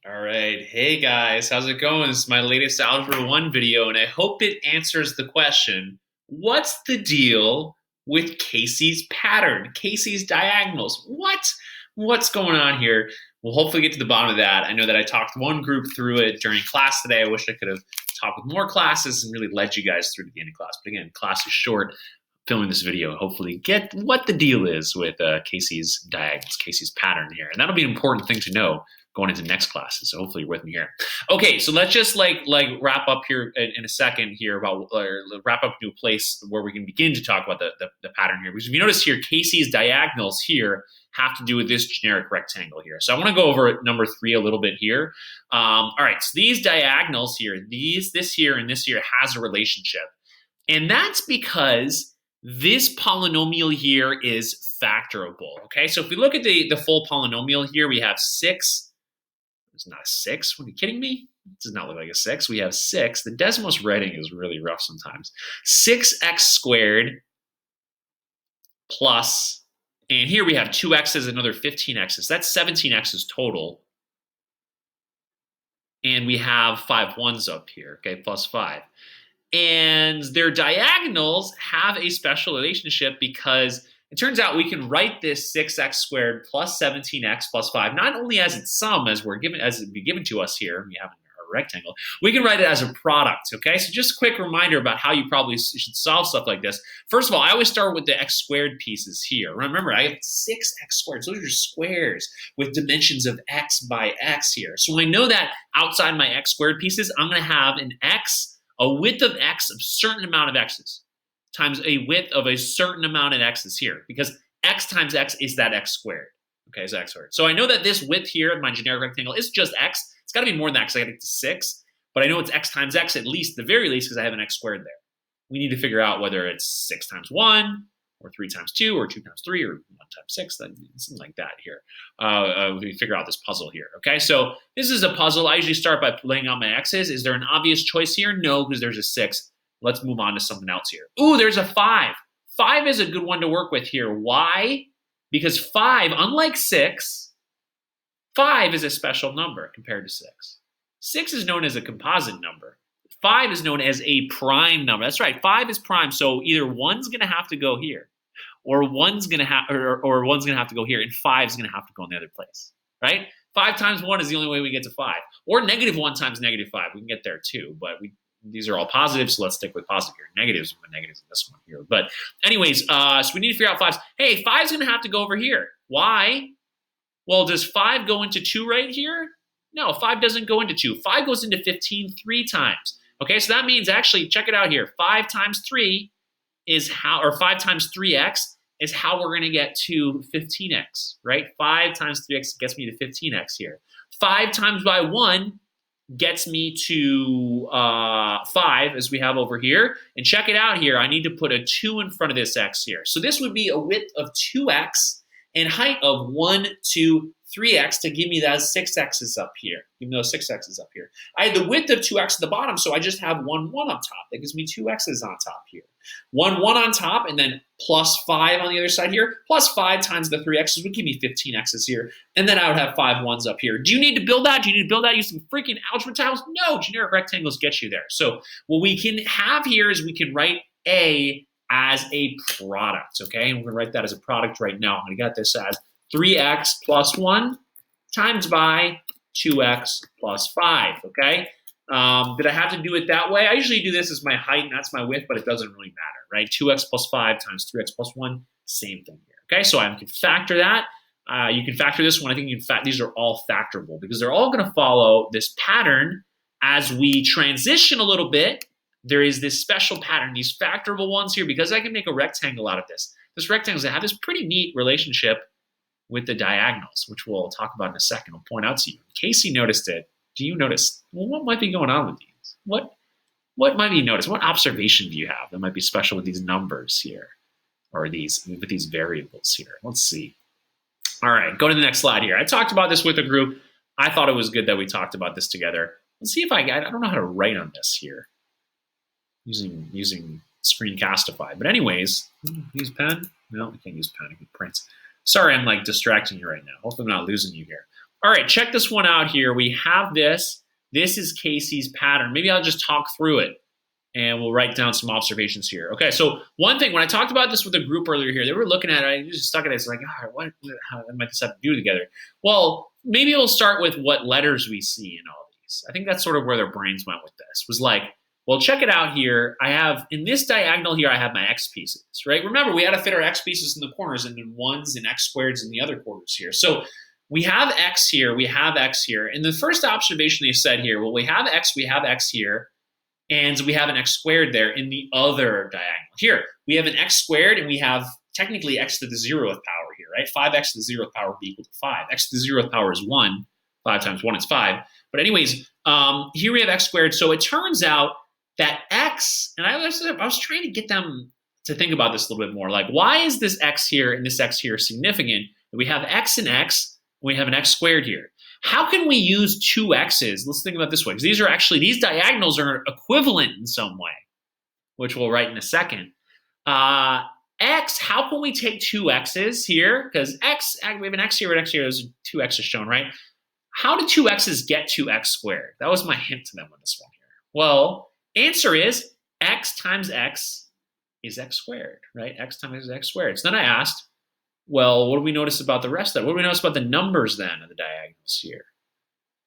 All right. Hey guys, how's it going? This is my latest Algebra 1 video, and I hope it answers the question, what's the deal with Casey's pattern, Casey's diagonals? What's going on here? We'll hopefully get to the bottom of that. I know that I talked one group through it during class today. I wish I could have talked with more classes and really led you guys through to the end of class. But again, class is short. Filming this video, hopefully get what the deal is with Casey's diagonals, Casey's pattern here. And that'll be an important thing to know going into next classes. So hopefully you're with me here. Okay, so let's just like wrap up here in a second here about wrap up to a place where we can begin to talk about the pattern here. Because if you notice here, Casey's diagonals here have to do with this generic rectangle here. So I want to go over number 3 a little bit here. All right, so these diagonals here, this here and this here has a relationship. And that's because this polynomial here is factorable, okay? So if we look at the full polynomial here, we have 6. It's not a 6. What, are you kidding me? It does not look like a 6. We have 6. The Desmos writing is really rough sometimes. 6x squared plus, and here we have 2x's, another 15x's. That's 17x's total. And we have 5 ones up here, okay, plus 5. And their diagonals have a special relationship because it turns out we can write this 6x squared plus 17x plus 5 not only as its sum as it be given to us here, we have our rectangle, we can write it as a product, okay? So just a quick reminder about how you probably should solve stuff like this. First of all, I always start with the x squared pieces here. Remember, I have 6x squared. So those are squares with dimensions of x by x here. So when I know that outside my x squared pieces, I'm going to have an x, a width of x of a certain amount of x's times a width of a certain amount of x's here, because x times x is that x squared. Okay, is x squared. So I know that this width here of my generic rectangle is just x. It's got to be more than that because I got to get to 6, but I know it's x times x at least, the very least, because I have an x squared there. We need to figure out whether it's 6 times 1, or 3 times 2, or 2 times 3, or 1 times 6, something like that here. We figure out this puzzle here, okay? So this is a puzzle. I usually start by laying out my x's. Is there an obvious choice here? No, because there's a 6. Let's move on to something else here. Ooh, there's a 5. 5 is a good one to work with here. Why? Because 5, unlike 6, 5 is a special number compared to 6. 6 is known as a composite number. 5 is known as a prime number. That's right, 5 is prime, so either 1's going to have to go here, or 1's going to have to go here, and 5's going to have to go in the other place, right? 5 times 1 is the only way we get to 5. Or negative 1 times negative 5. We can get there too, but these are all positives, so let's stick with positive here. Negatives in this one here. But anyways, so we need to figure out 5's. Hey, 5's going to have to go over here. Why? Well, does 5 go into 2 right here? No, 5 doesn't go into 2. 5 goes into 15 3 times. Okay, so that means actually, check it out here. 5 times 3 is how, or 5 times 3x is how we're going to get to 15x, right? 5 times 3x gets me to 15x here. 5 times by 1 gets me to 5, as we have over here. And check it out here. I need to put a 2 in front of this x here. So this would be a width of 2x and height of 1, 2, 3x to give me those 6x's up here. Give me those 6x's up here. I had the width of 2x at the bottom, so I just have 1, 1 on top. That gives me 2x's on top here. 1, 1 on top, and then plus 5 on the other side here. Plus 5 times the 3x's would give me 15x's here. And then I would have 5 1's up here. Do you need to build that? Do you need to build that using freaking algebra tiles? No, generic rectangles get you there. So what we can have here is we can write A as a product, okay? And we're gonna write that as a product right now. I'm gonna get this as 3x plus 1 times by 2x plus 5, okay? Did I have to do it that way? I usually do this as my height, and that's my width, but it doesn't really matter, right? 2x plus 5 times 3x plus 1, same thing here, okay? So I can factor that. You can factor this one. I think you can these are all factorable because they're all gonna follow this pattern as we transition a little bit. There is this special pattern, these factorable ones here, because I can make a rectangle out of this. This rectangles have this pretty neat relationship with the diagonals, which we'll talk about in a second. I'll point out to you. In case you noticed it, do you notice, well, what might be going on with these? What might you notice? What observation do you have that might be special with these numbers here, or with these variables here? Let's see. All right, go to the next slide here. I talked about this with a group. I thought it was good that we talked about this together. Let's see if I don't know how to write on this here using Screencastify. But anyways, use pen? No, I can't use pen. I can print. Sorry, I'm like distracting you right now. Hopefully I'm not losing you here. All right, check this one out here. We have this. This is Casey's pattern. Maybe I'll just talk through it and we'll write down some observations here. Okay, so one thing, when I talked about this with a group earlier here, they were looking at it, I just stuck at it, it's like, how might this have to do together? Well, maybe we'll start with what letters we see in all these. I think that's sort of where their brains went with this, was like, well, check it out here. I have, in this diagonal here, I have my x pieces, right? Remember, we had to fit our x pieces in the corners and then 1s and x squareds in the other corners here. So we have x here, we have x here. And the first observation they said here, well, we have x here, and we have an x squared there in the other diagonal. Here, we have an x squared, and we have technically x to the 0th power here, right? 5x to the 0th power would be equal to 5. X to the 0th power is 1. 5 times 1 is 5. But anyways, here we have x squared. So it turns out that x, and I was trying to get them to think about this a little bit more. Like, why is this x here and this x here significant? We have x and x, and we have an x squared here. How can we use two x's? Let's think about it this way, because these diagonals are equivalent in some way, which we'll write in a second. X, how can we take two x's here? Because x, we have an x here and x here, there's two x's shown, right? How do two x's get to x squared? That was my hint to them on this one here. Well, answer is x times x is x squared, right? X times x squared. So then I asked, well, what do we notice about the rest of that? What do we notice about the numbers then of the diagonals here?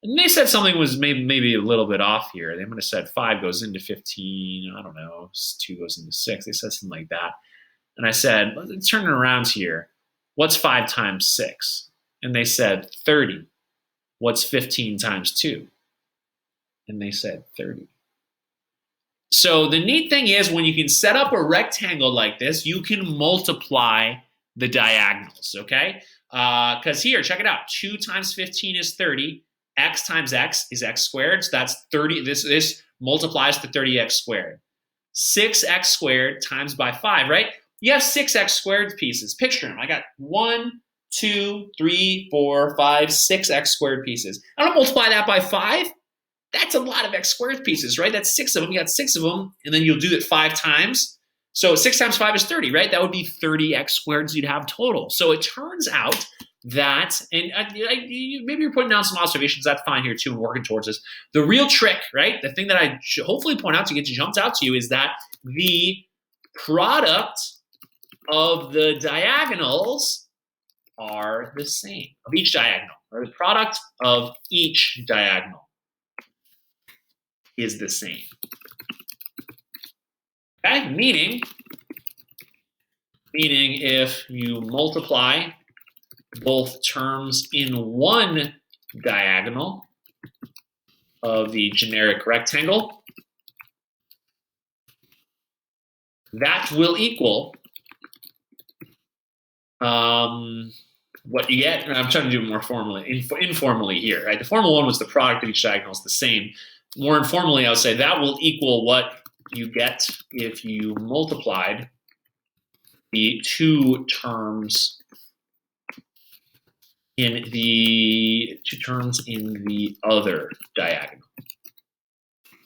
And they said something was maybe a little bit off here. They might have said 5 goes into 15. I don't know. 2 goes into 6. They said something like that. And I said, let's turn it around here. What's 5 times 6? And they said 30. What's 15 times 2? And they said 30. So the neat thing is, when you can set up a rectangle like this, you can multiply the diagonals, okay? Because here, check it out. 2 times 15 is 30. X times x is x squared. So that's 30. This multiplies to 30x squared. 6x squared times by 5, right? You have 6x squared pieces. Picture them. I got 1, 2, 3, 4, 5, 6x squared pieces. I don't multiply that by 5. That's a lot of x squared pieces, right? That's 6 of them. You got 6 of them, and then you'll do it 5 times. So 6 times 5 is 30, right? That would be 30 x squareds you'd have total. So it turns out that, and maybe you're putting down some observations, that's fine here too, and working towards this. The real trick, right? The thing that I should hopefully point out to get you jumped out to you is that the product of the diagonals are the same, of each diagonal, or the product of each diagonal is the same. Okay, meaning if you multiply both terms in one diagonal of the generic rectangle, that will equal what you get. I'm trying to do it more formally, informally here, right? The formal one was the product of each diagonal is the same. More informally, I would say that will equal what you get if you multiplied the two terms in the other diagonal.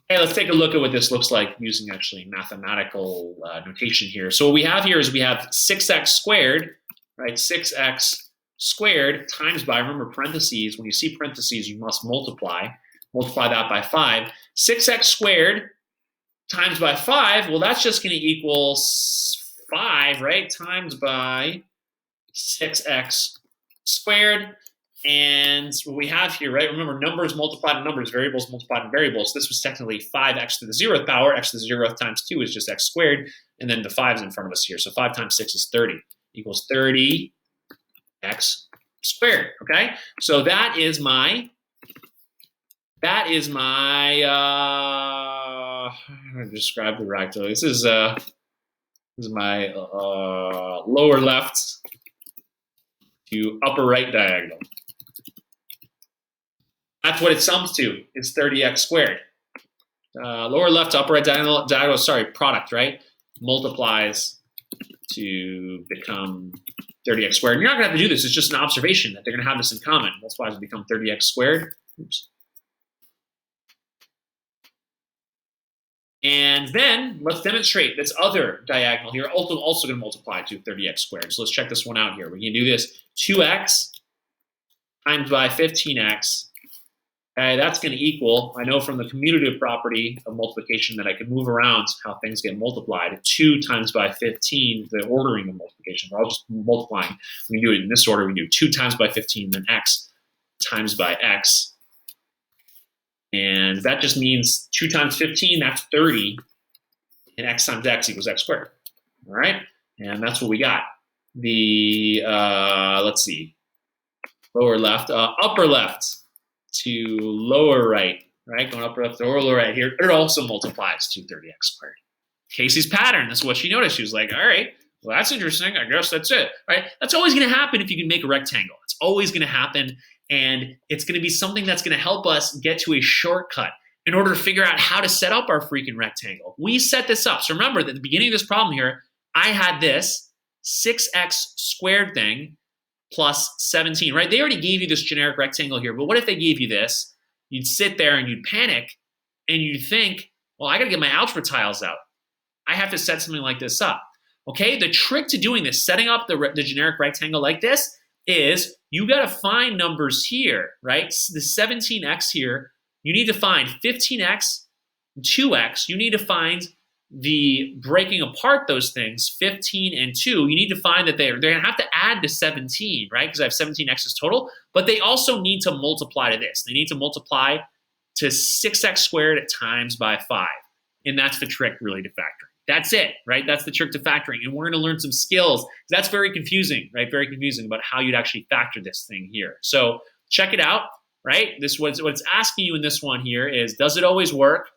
Okay, let's take a look at what this looks like using actually mathematical notation here. So what we have here is we have 6x squared, right? 6x squared times by, remember parentheses, when you see parentheses, you must multiply that by 5. 6x squared times by 5, well, that's just going to equal 5, right? Times by 6x squared. And what we have here, right? Remember, numbers multiplied in numbers, variables multiplied in variables. This was technically 5x to the 0th power. X to the 0th times 2 is just x squared. And then the 5 is in front of us here. So 5 times 6 is 30, equals 30x squared, okay? So that is my how do I describe the rectangle? This is my lower left to upper right diagonal. That's what it sums to. It's 30x squared. Lower left to upper right diagonal, product, right? Multiplies to become 30x squared. And you're not going to have to do this. It's just an observation that they're going to have this in common. That's why it's become 30x squared. Oops. And then let's demonstrate this other diagonal here, also going to multiply to 30x squared. So let's check this one out here. We can do this. 2x times by 15x. Okay, that's going to equal, I know from the commutative property of multiplication that I can move around how things get multiplied. 2 times by 15, the ordering of multiplication. We're all just multiplying. We can do it in this order. We do 2 times by 15, then x times by x. And that just means 2 times 15, that's 30. And x times x equals x squared. All right? And that's what we got. The, let's see, lower left, upper left to lower right, right? Going upper left to lower right here, it also multiplies to 30x squared. Casey's pattern, that's what she noticed. She was like, all right, well, that's interesting. I guess that's it, right? That's always going to happen if you can make a rectangle. It's always going to happen, and it's going to be something that's going to help us get to a shortcut in order to figure out how to set up our freaking rectangle. We set this up. So remember that at the beginning of this problem here, I had this 6x squared thing plus 17, right? They already gave you this generic rectangle here, but what if they gave you this? You'd sit there and you'd panic and you'd think, well, I gotta get my algebra tiles out. I have to set something like this up, okay? The trick to doing this, setting up the generic rectangle like this, is you gotta find numbers here, right? The 17x here, you need to find 15x, 2x, you need to find the breaking apart those things, 15 and 2, you need to find that they're going to have to add to 17, right? Because I have 17x's total, but they also need to multiply to this. They need to multiply to 6x squared times by 5. And that's the trick, really, to factoring. That's it, right? That's the trick to factoring. And we're going to learn some skills. That's very confusing, right? Very confusing about how you'd actually factor this thing here. So check it out, right? This what it's asking you in this one here is, does it always work?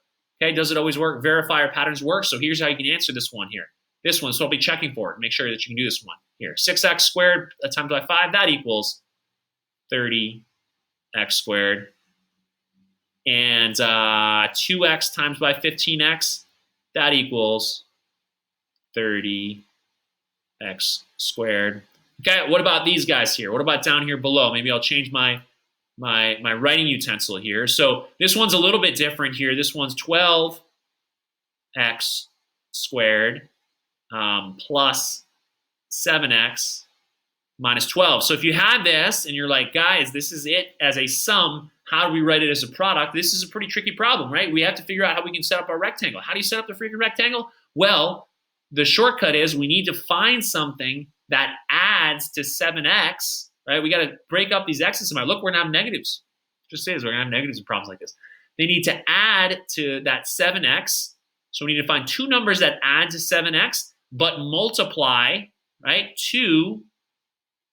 Okay, does it always work? Verifier patterns work. So here's how you can answer this one here. This one, so I'll be checking for it. Make sure that you can do this one here. 6x squared times by 5, that equals 30x squared. And 2x times by 15x, that equals 30x squared. Okay, what about these guys here? What about down here below? Maybe I'll change my writing utensil here. So this one's a little bit different here. This one's 12x squared plus 7x minus 12. So if you have this and you're like, guys, this is it as a sum, how do we write it as a product? This is a pretty tricky problem, right? We have to figure out how we can set up our rectangle. How do you set up the freaking rectangle? Well, the shortcut is we need to find something that adds to 7x. Right, we got to break up these x's somehow. Look, we're gonna have negatives. Just say this, we're gonna have negatives in problems like this. They need to add to that 7x. So we need to find two numbers that add to 7x, but multiply, right, to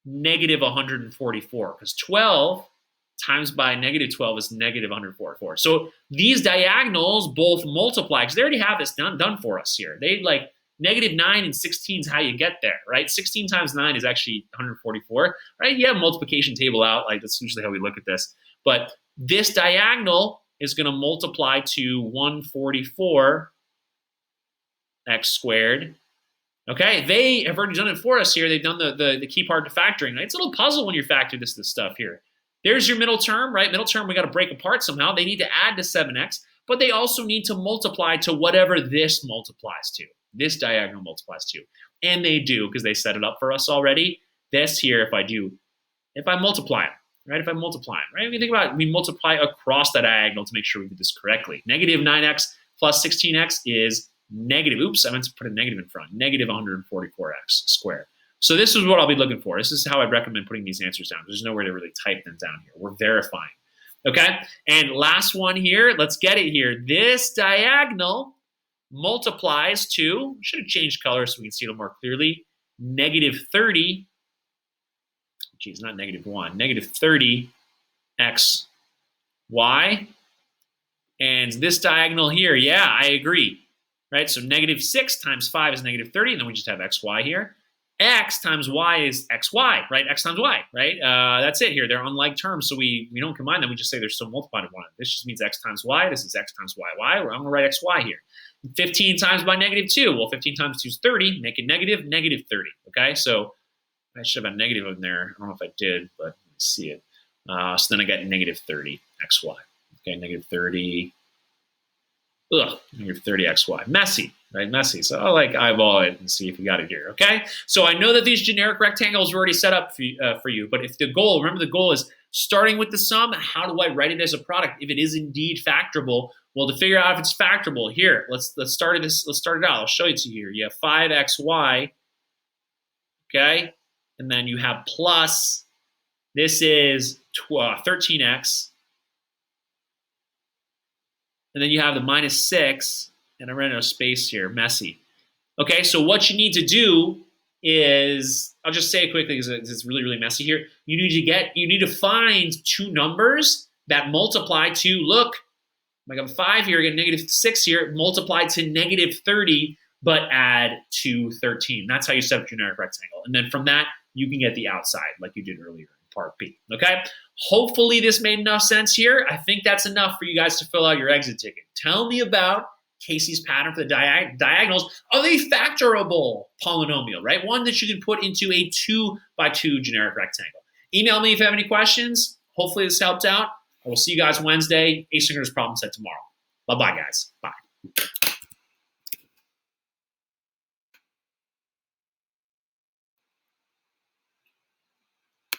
negative 144. Because 12 times by negative 12 is negative 144. So these diagonals both multiply, because they already have this done for us here. They like negative 9 and 16 is how you get there, right? 16 times 9 is actually 144, right? You have a multiplication table out. Like, that's usually how we look at this. But this diagonal is going to multiply to 144x squared. Okay, they have already done it for us here. They've done the key part to factoring. Right? It's a little puzzle when you factor this stuff here. There's your middle term, right? Middle term we got to break apart somehow. They need to add to 7x, but they also need to multiply to whatever this multiplies to. This diagonal multiplies to. And they do, because they set it up for us already. This here, if I multiply them, right? If I multiply them, right? When you think about it, we multiply across that diagonal to make sure we do this correctly. Negative 9x plus 16x is negative, oops, I meant to put a negative in front, negative 144x squared. So this is what I'll be looking for. This is how I'd recommend putting these answers down. There's nowhere to really type them down here. We're verifying. Okay, and last one here, let's get it here. This diagonal multiplies to, should have changed color so we can see it a little more clearly, negative 30, geez, not negative 1, negative 30x y. And this diagonal here, yeah, I agree, right? So negative 6 times 5 is negative 30, and then we just have xy here. X times y is xy, right? X times y, right? That's it here. They're unlike terms, so we don't combine them. We just say they're still multiplied by 1. This just means x times y. This is x times y. I'm going to write xy here. 15 times by negative 2. Well, 15 times 2 is 30. Make it negative, negative 30. Okay, so I should have a negative in there. I don't know if I did, but let me see it. So then I got negative 30 xy. Okay, negative 30. Negative 30 xy. Messy, right? Messy. So I'll like eyeball it and see if you got it here. Okay, so I know that these generic rectangles are already set up for you, but if the goal, remember the goal is starting with the sum, how do I write it as a product if it is indeed factorable? Well, to figure out if it's factorable, here, let's start this. Let's start it out. I'll show it to you here. You have 5xy, okay? And then you have plus, this is 13x. And then you have the minus 6, and I ran out of space here, messy. Okay, so what you need to do is, I'll just say it quickly because it's really, really messy here. You need to find two numbers that multiply to, look, I got 5 here, I got negative 6 here, multiply to negative 30, but add to 13. That's how you set up a generic rectangle. And then from that, you can get the outside like you did earlier in part B, okay? Hopefully this made enough sense here. I think that's enough for you guys to fill out your exit ticket. Tell me about Casey's pattern for the diagonals of a factorable polynomial, right? One that you can put into a 2 by 2 generic rectangle. Email me if you have any questions. Hopefully this helped out. I will see you guys Wednesday. Asynchronous problem set tomorrow. Bye-bye, guys. Bye.